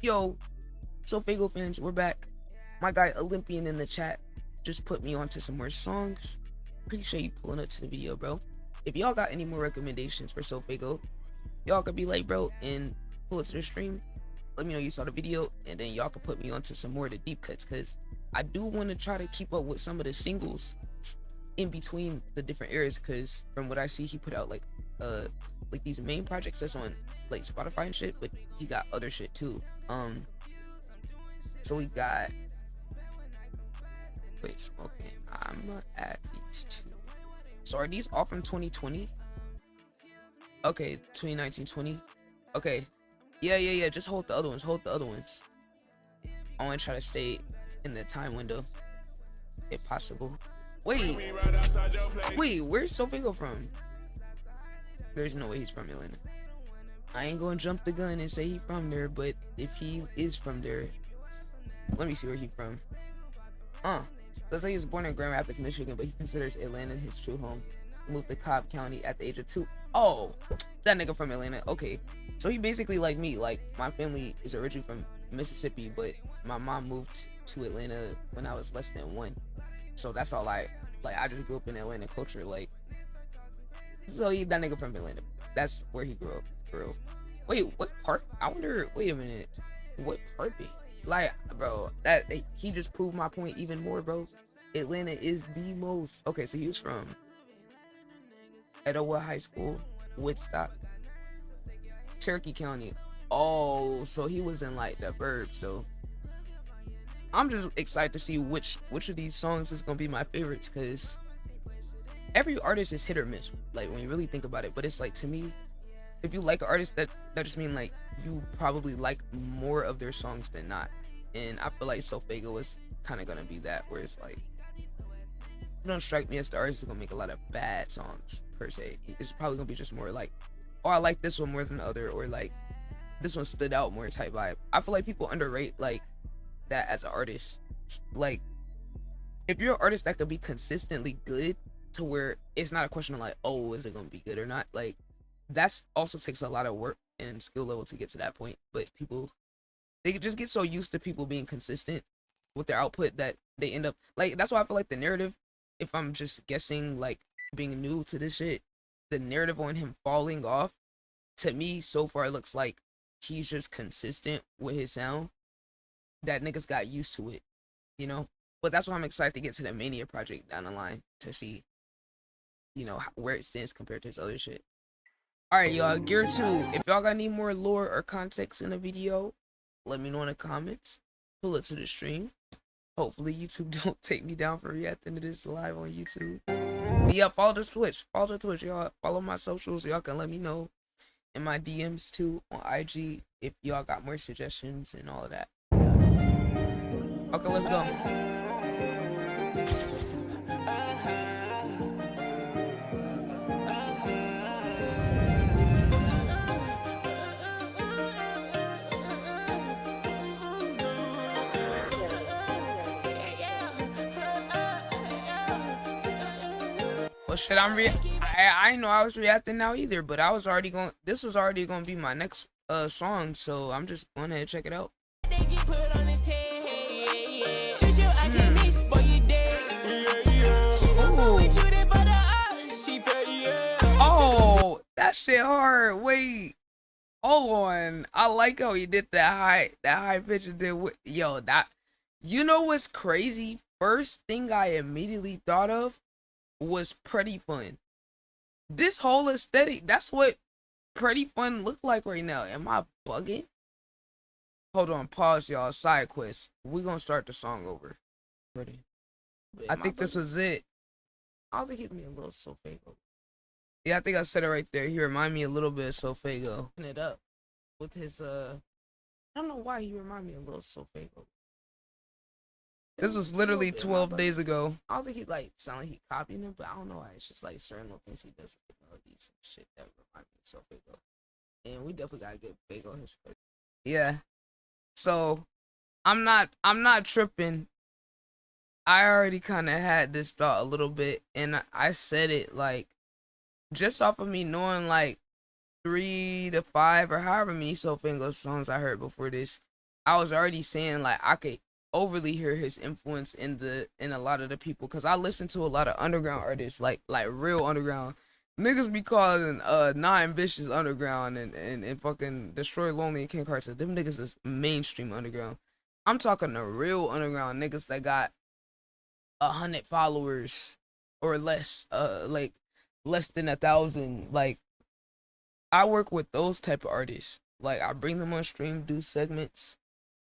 Yo, SoFaygo fans, we're back. My guy Olympian in the chat just put me onto some more songs. Appreciate you pulling up to the video, bro. If y'all got any more recommendations for SoFaygo, y'all could be like, bro, and pull it to the stream. Let me know you saw the video, and then y'all can put me onto some more of the deep cuts, because I do want to try to keep up with some of the singles in between the different eras, because from what I see, he put out like these main projects that's on like Spotify and shit, but he got other shit too. So we got, wait, smoking, I'm gonna add these two. So are these all from 2020? Okay, 2019-20. Okay, yeah, just hold the other ones, I want to try to stay in the time window if possible. Wait, where's SoFaygo from? There's no way he's from Atlanta. I ain't gonna jump the gun and say he from there, but if he is from there, let me see where he from. So say he was born in Grand Rapids, Michigan, but he considers Atlanta his true home. He moved to Cobb County at the age of 2. Oh, that nigga from Atlanta. Okay, so he basically like me. Like, my family is originally from Mississippi, but my mom moved to Atlanta when I was less than 1. So that's all I just grew up in Atlanta culture. Like, so he that nigga from Atlanta. That's where he grew up, bro. Wait, what part? I wonder. Wait a minute. What part? Like, bro, that he just proved my point even more, bro. Atlanta is the most. Okay, so he was from Etowah High School, Woodstock, Cherokee County. Oh, so he was in like the burbs. So I'm just excited to see which of these songs is gonna be my favorites, because every artist is hit or miss, like when you really think about it. But it's like, to me, if you like an artist, that just mean like you probably like more of their songs than not. And I feel like SoFaygo was kind of gonna be that, where it's like, you don't strike me as the artist is gonna make a lot of bad songs per se. It's probably gonna be just more like, oh, I like this one more than the other, or like this one stood out more type vibe. I feel like people underrate like that as an artist. Like, if you're an artist that could be consistently good to where it's not a question of like, oh, is it gonna be good or not, like that's also takes a lot of work and skill level to get to that point. But people, they just get so used to people being consistent with their output that they end up like, that's why I feel like the narrative, if I'm just guessing, like being new to this shit, the narrative on him falling off, to me so far, it looks like he's just consistent with his sound, that niggas got used to it, you know. But that's why I'm excited to get to the Mania project down the line, to see, you know, where it stands compared to his other shit. All right, y'all, Gear 2. If y'all got any more lore or context in the video, let me know in the comments. Pull it to the stream. Hopefully YouTube don't take me down for reacting to this live on YouTube. But yeah, follow the Twitch, y'all. Follow my socials. Y'all can let me know in my DMs too on IG if y'all got more suggestions and all of that. Okay, let's go. Well, shit, I didn't know I was reacting now either, but I was already going. This was already going to be my next song, so I'm just going ahead and check it out. Oh, that shit hard. Wait, hold on. I like how he did that high pitch and did with, yo, that, you know what's crazy? First thing I immediately thought of was Pretty Fun. This whole aesthetic, that's what Pretty Fun look like right now. Am I bugging? Hold on, pause, y'all. Side quest. We're gonna start the song over. Ready? I think this was it. I don't think he me a little SoFaygo. Yeah, I think I said it right there. He remind me a little bit of SoFaygo. It up with his I don't know why he remind me a little SoFaygo. This was literally 12 days ago. I don't think he like sound like he copying him, but I don't know why. It's just like certain little things he does with the melodies and shit that remind me of SoFaygo. And we definitely gotta get big on his credit. Yeah. So I'm not tripping. I already kind of had this thought a little bit, and I said it like just off of me knowing like 3 to 5 or however many SoFaygo songs I heard before this. I was already saying like I could overly hear his influence in a lot of the people because I listen to a lot of underground artists like real underground. Niggas be calling Nine Vicious underground and fucking Destroy Lonely and King Carson. Them niggas is mainstream underground. I'm talking the real underground niggas that got 100 followers or less, like less than 1,000. Like I work with those type of artists. Like I bring them on stream, do segments.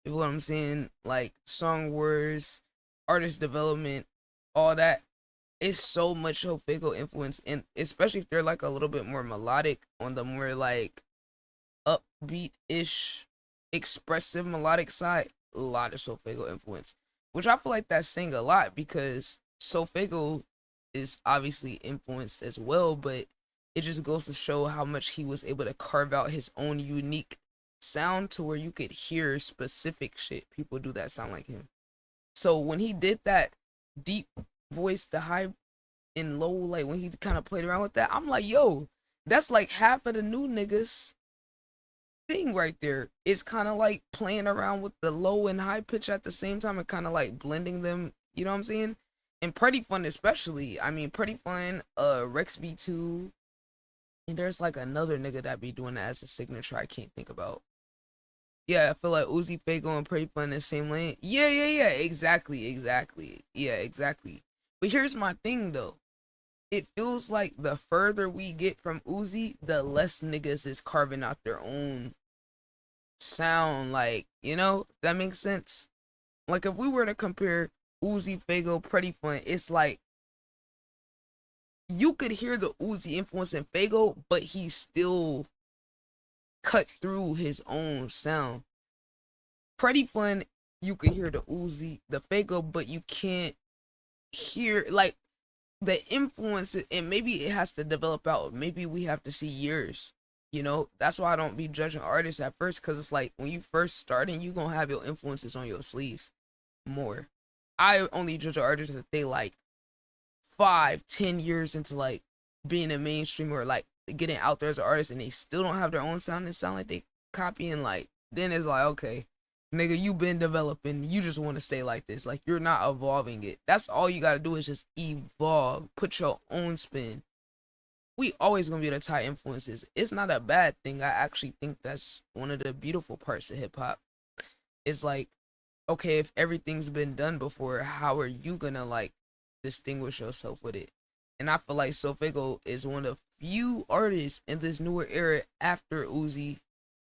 You know what I'm saying? Like song words, artist development, all that. It's so much SoFaygo influence, and especially if they're like a little bit more melodic on the more like upbeat ish, expressive melodic side. A lot of SoFaygo influence, which I feel like that's saying a lot because SoFaygo is obviously influenced as well, but it just goes to show how much he was able to carve out his own unique sound to where you could hear specific shit people do that sound like him. So when he did that deep voice, the high and low, like when he kind of played around with that, I'm like, yo, that's like half of the new niggas thing right there. It's kind of like playing around with the low and high pitch at the same time and kind of like blending them, you know what I'm saying? And Pretty Fun especially. I mean, Pretty Fun, Rex V2, and there's like another nigga that be doing that as a signature I can't think about. Yeah, I feel like Uzi Fago and Pretty Fun in the same lane. Yeah, exactly. Yeah, exactly. But here's my thing though. It feels like the further we get from Uzi, the less niggas is carving out their own sound. Like, you know, if that makes sense. Like if we were to compare Uzi Fago, Pretty Fun, it's like you could hear the Uzi influence in Fago, but he still cut through his own sound. Pretty Fun, you could hear the Uzi, the Fago, but you can't hear like the influence, and maybe it has to develop out. Maybe we have to see years. You know, that's why I don't be judging artists at first, because it's like when you first starting, you gonna have your influences on your sleeves more. I only judge artists that they like 5, 10 years into like being a mainstream or like getting out there as an artist, and they still don't have their own sound and sound like they copying. Like then it's like, okay, nigga, you been developing, you just want to stay like this, like you're not evolving it. That's all you gotta do is just evolve, put your own spin. We always gonna be able to tie influences. It's not a bad thing. I actually think that's one of the beautiful parts of hip-hop. It's like, okay, if everything's been done before, how are you gonna like distinguish yourself with it? And I feel like SoFaygo is one of few artists in this newer era after Uzi,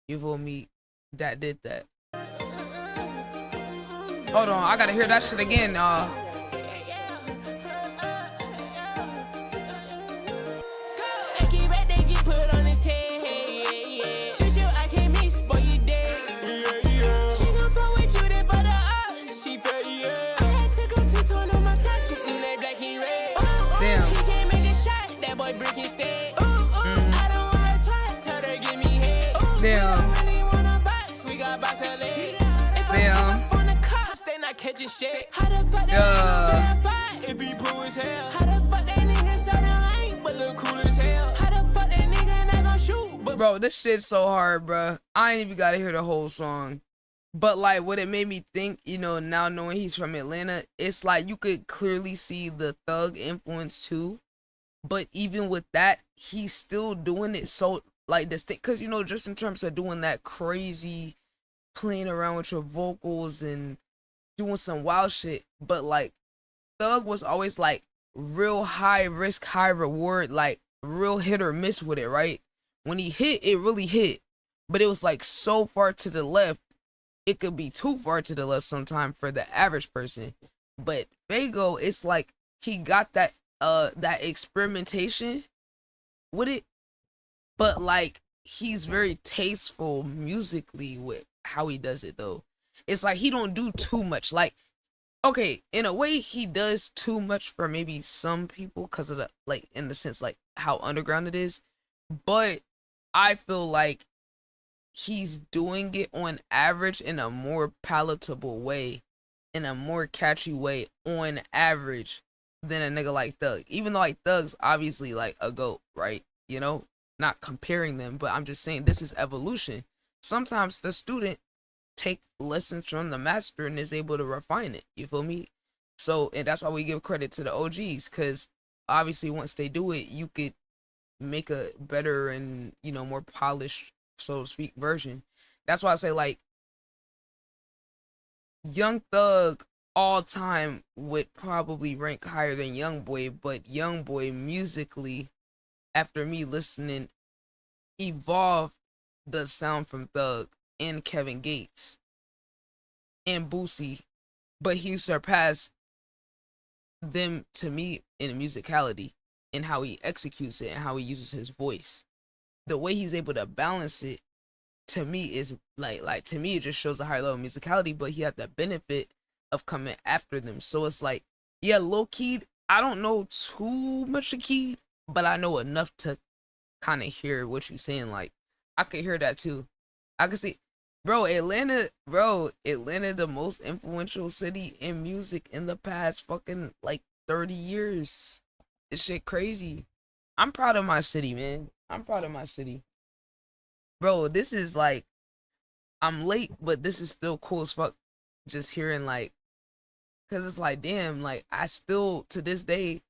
you feel me, that did that. Hold on, I gotta hear that shit again. Damn. Catching shit. How the fuck that if he cool as hell? How the fuck that nigga so damn lame but look cool as hell? How the fuck that nigga not gonna shoot? But bro, this shit's so hard, bro. I ain't even gotta hear the whole song. But like what it made me think, you know, now knowing he's from Atlanta, it's like you could clearly see the thug influence too. But even with that, he's still doing it so like distinct, cause you know, just in terms of doing that crazy playing around with your vocals and doing some wild shit, but like Thug was always like real high risk, high reward, like real hit or miss with it, right? When he hit, it really hit, but it was like so far to the left, it could be too far to the left sometime for the average person. But Fago, it's like he got that that experimentation with it, but like he's very tasteful musically with how he does it though. It's like he don't do too much. Like, okay, in a way he does too much for maybe some people because of the like in the sense like how underground it is. But I feel like he's doing it on average in a more palatable way, in a more catchy way on average than a nigga like Thug. Even though like Thug's obviously like a GOAT, right? You know, not comparing them, but I'm just saying this is evolution. Sometimes the student take lessons from the master and is able to refine it. You feel me? So, and that's why we give credit to the OGs, because obviously once they do it, you could make a better and, you know, more polished, so to speak, version. That's why I say, like, Young Thug all time would probably rank higher than Young Boy, but Young Boy musically, after me listening, evolved the sound from Thug and Kevin Gates and Boosie, but he surpassed them to me in musicality and how he executes it and how he uses his voice. The way he's able to balance it, to me, is like to me it just shows a higher level of musicality, but he had the benefit of coming after them. So it's like, yeah, Lil Keed, I don't know too much of Keed, but I know enough to kind of hear what you're saying. Like, I could hear that too. I could see, Atlanta, the most influential city in music in the past fucking like 30 years. This shit crazy. I'm proud of my city, man. I'm proud of my city. Bro, this is like, I'm late, but this is still cool as fuck. Just hearing, like, cause it's like, damn, like, I still to this day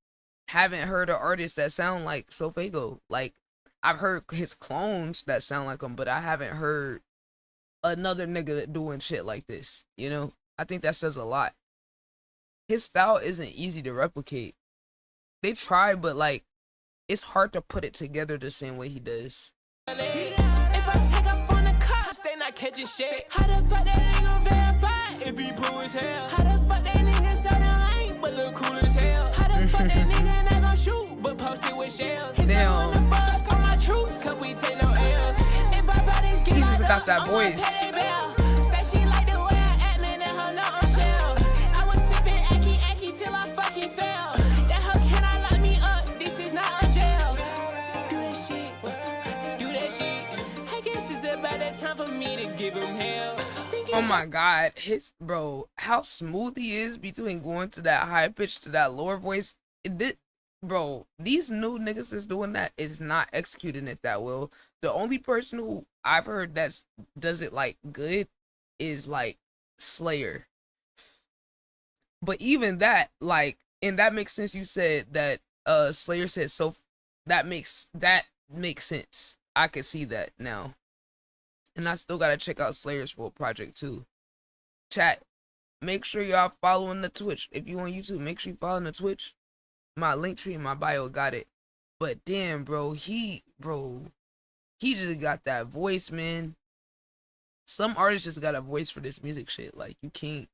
haven't heard an artist that sound like SoFaygo. Like, I've heard his clones that sound like him, but I haven't heard another nigga doing shit like this. You know, I think that says a lot. His style isn't easy to replicate. They try, but like, it's hard to put it together the same way he does. If I take up on the cops, they not catching shit. How the fuck they ain't gon' verify if he blue as hell? How the fuck they niggas so damn lame but look cool as hell? How the fuck they nigga not gon' shoot but post it with shells? Damn. Fuck on my troops, cause we take no L's. If my bodies get he just got that voice. Say she like the way I act, man, that hoe not on shell. I was sipping Aki till I fucking fell. That hoe cannot lock me up, this is not a jail. Do that shit. I guess it's about that time for me to give him hell. Oh my god, how smooth he is between going to that high pitch to that lower voice. These new niggas that's doing that is not executing it that well. The only person who I've heard that does it like good is like Slayer. But even that, like, and that makes sense. You said that Slayer said so. That makes sense. I could see that now. And I still gotta check out Slayer's full project too. Chat, make sure y'all following the Twitch. If you on YouTube, make sure you following the Twitch. My link tree in my bio got it. But damn, bro, he just got that voice, man. Some artists just got a voice for this music shit. Like, you can't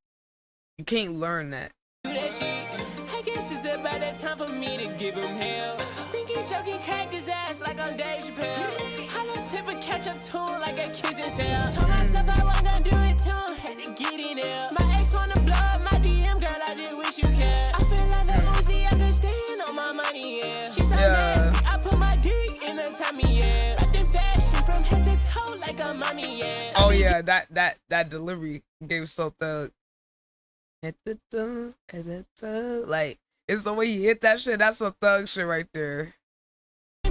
learn that. Do that shit. I guess it's about that time for me to give him hell. Thinking joking cracked his ass like I'm Dave Chappelle. I don't tip a catch up to him like a kiss and tell. Told myself I wasn't gonna do it to him, had to get in there. My ex wanna blow up my DM, girl, I just wish you cared. I feel like the Uzi, I could stand on my money, yeah. She so nasty, I put my dick in her tummy, yeah. Wrapped in fashion from head to toe like a mommy, yeah. Oh yeah, that delivery gave So Thug. Like, it's the way he hit that shit. That's So Thug shit right there.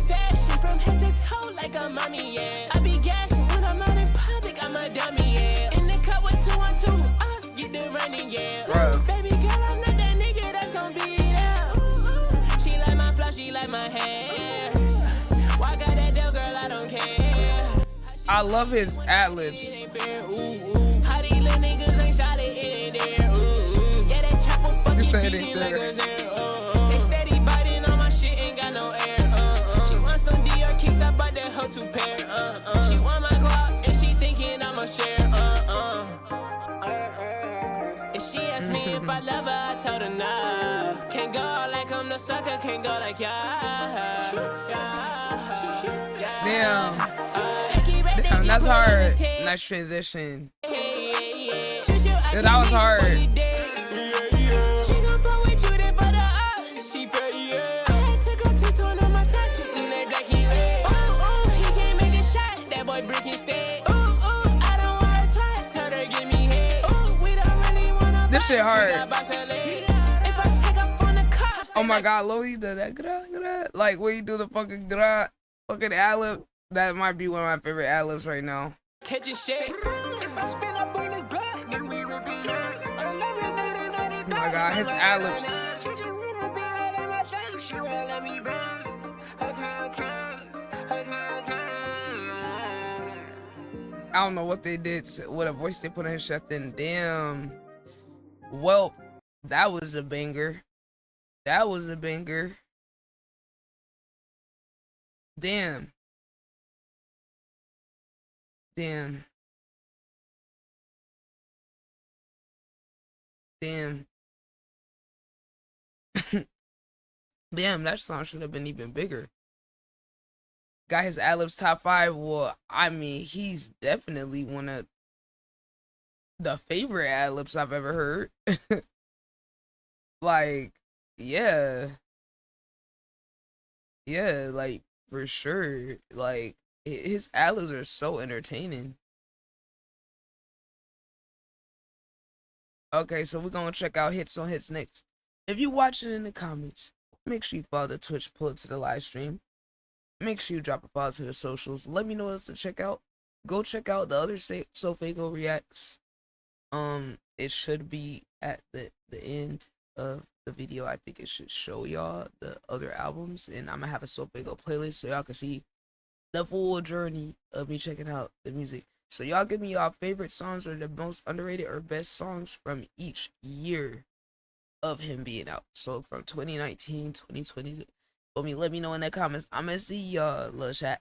Fashion from head to toe like a mommy, yeah. I be gassing when I'm out in public, I'm a dummy, yeah. In the cup with 212, I'll get the running, yeah. Bruh. Baby girl, I'm not that nigga that's gonna be there. She like my fluff, she like my hair. Why got that deal, girl, I don't care. I love his ad-libs. How these little niggas ain't shot it in there. Yeah, that chopper fucking beating like a zero. They steady biting on my shit, ain't got no air. She want some DR kicks, I bought that hoe 2 pair. She want my Glock, and she thinking I'ma share. And she asked me if I love her, I told her nah. Can't go like I'm no sucker, can't go like yeah. Damn, that's hard. Nice transition. Yeah, that was hard. This shit hard. Oh my god, Lo, he did that. Like, when you do the fucking ad-lib, that might be one of my favorite ad-libs right now. Catching shit. If Oh my god, his ad-libs. I don't know what they did to, what a voice they put on his chef then. Damn. Well, that was a banger. That was a banger. Damn. Damn. Damn. Damn, that song should have been even bigger. Got his ad-libs top 5. Well, I mean, he's definitely one of the favorite ad-libs I've ever heard. Like, yeah. Yeah, like, for sure. Like, his ad-libs are so entertaining. Okay, so we're gonna check out hits on hits next. If you watching in the comments, make sure you follow the Twitch, pull it to the live stream. Make sure you drop a follow to the socials. Let me know what else to check out. Go check out the other SoFaygo reacts. It should be at the end of the video. I think it should show y'all the other albums, and I'm gonna have a SoFaygo playlist so y'all can see the full journey of me checking out the music. So y'all give me y'all favorite songs or the most underrated or best songs from each year of him being out. So from 2019, 2020. Let me know in the comments. I'm gonna see y'all, little chat.